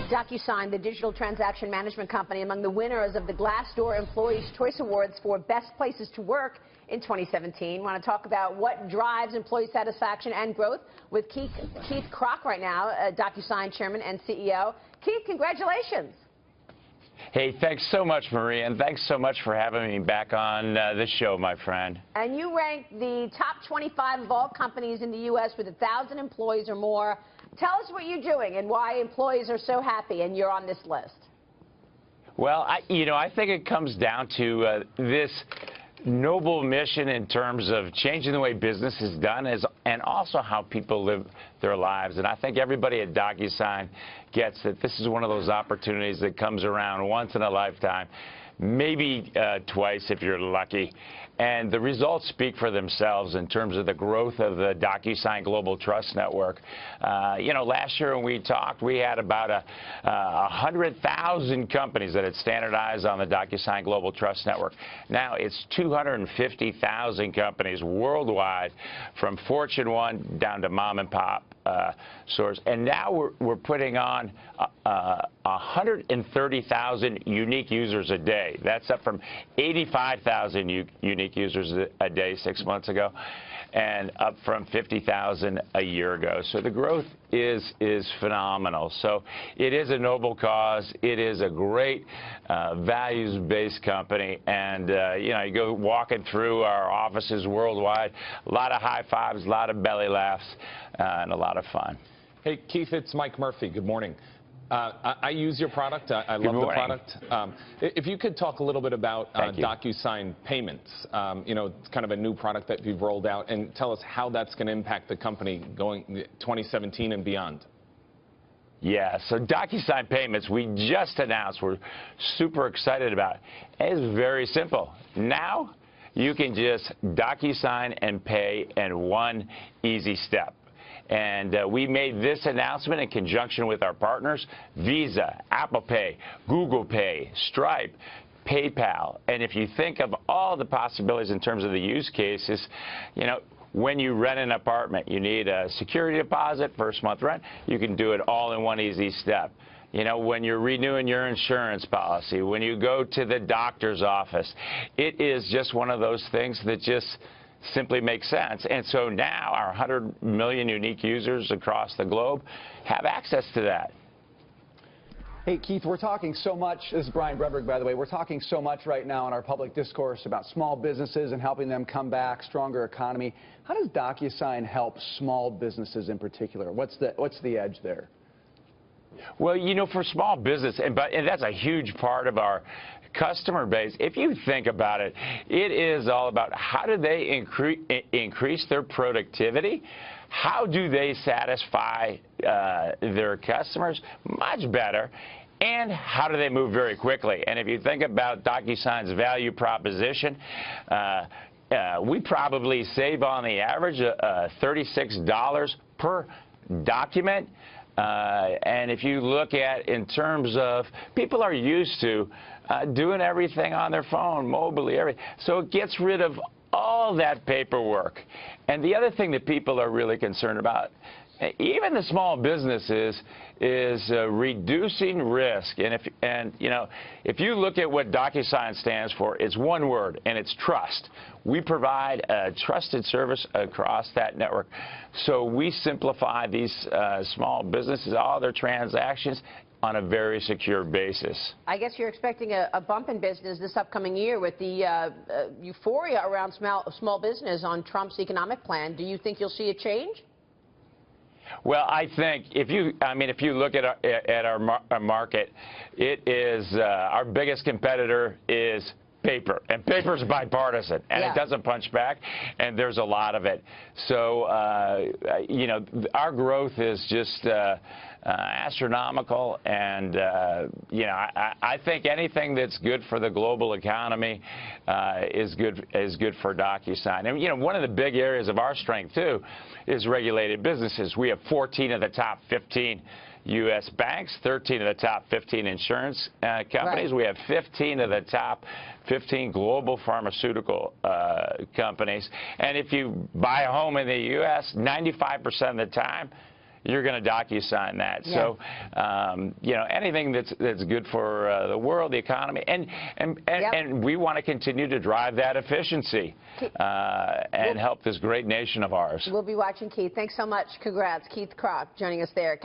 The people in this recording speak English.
DocuSign, the digital transaction management company, among the winners of the Glassdoor Employees' Choice Awards for Best Places to Work in 2017. Want to talk about what drives employee satisfaction and growth with Keith Krach right now, DocuSign Chairman and CEO. Keith, congratulations. Hey, thanks so much, Marie, and thanks so much for having me back on this show, my friend. And you ranked the top 25 of all companies in the U.S. with 1,000 employees or more. Tell us what you're doing and why employees are so happy and you're on this list. Well, I think it comes down to this noble mission in terms of changing the way business is done and also how people live their lives. And I think everybody at DocuSign gets that this is one of those opportunities that comes around once in a lifetime, maybe twice if you're lucky. And the results speak for themselves in terms of the growth of the DocuSign Global Trust Network. Last year when we talked, we had about 100,000 companies that had standardized on the DocuSign Global Trust Network. Now it's 250,000 companies worldwide, from Fortune 1 down to mom and pop stores. And now we're putting on 130,000 unique users a day. That's up from 85,000 unique users a day 6 months ago, and up from 50,000 a year ago. So the growth is phenomenal. So it is a noble cause. It is a great values-based company. And, you go walking through our offices worldwide, a lot of high fives, a lot of belly laughs, and a lot of fun. Hey, Keith, it's Mike Murphy. Good morning. I use your product. I love the product. If you could talk a little bit about DocuSign Payments, it's kind of a new product that you've rolled out, and tell us how that's going to impact the company going 2017 and beyond. Yeah, so DocuSign Payments, we just announced, we're super excited about it. It's very simple. Now you can just DocuSign and pay in one easy step. And we made this announcement in conjunction with our partners, Visa, Apple Pay, Google Pay, Stripe, PayPal. And if you think of all the possibilities in terms of the use cases, when you rent an apartment, you need a security deposit, first month rent. You can do it all in one easy step. When you're renewing your insurance policy, when you go to the doctor's office, it is just one of those things that just simply makes sense. And so now our 100 million unique users across the globe have access to that. Hey, Keith, we're talking so much, this is Brian Breberg, by the way, we're talking so much right now in our public discourse about small businesses and helping them come back, stronger economy. How does DocuSign help small businesses in particular? What's the edge there? Well, for small business, and that's a huge part of our customer base. If you think about it, it is all about how do they increase their productivity? How do they satisfy their customers much better? And how do they move very quickly? And if you think about DocuSign's value proposition, we probably save on the average $36 per document. And if you look at in terms of people are used to doing everything on their phone, mobilely, everything. So it gets rid of all that paperwork. And the other thing that people are really concerned about, even the small businesses, is reducing risk. And if you look at what DocuSign stands for, it's one word, and it's trust. We provide a trusted service across that network. So we simplify these small businesses, all their transactions, on a very secure basis. I guess you're expecting a bump in business this upcoming year with the euphoria around small business on Trump's economic plan. Do you think you'll see a change? Well, I think if you look at our market, it is our biggest competitor is paper, and paper's bipartisan, and it doesn't punch back, and there's a lot of it. So our growth is just astronomical, and I think anything that's good for the global economy is good for DocuSign. And one of the big areas of our strength too is regulated businesses. We have 14 of the top 15 U.S. banks, 13 of the top 15 insurance companies. Right. We have 15 of the top 15 global pharmaceutical companies. And if you buy a home in the U.S., 95% of the time, you're going to DocuSign that. Yeah. So, you know, anything that's good for the world, the economy, and we want to continue to drive that efficiency and help this great nation of ours. We'll be watching, Keith. Thanks so much. Congrats. Keith Krach joining us there.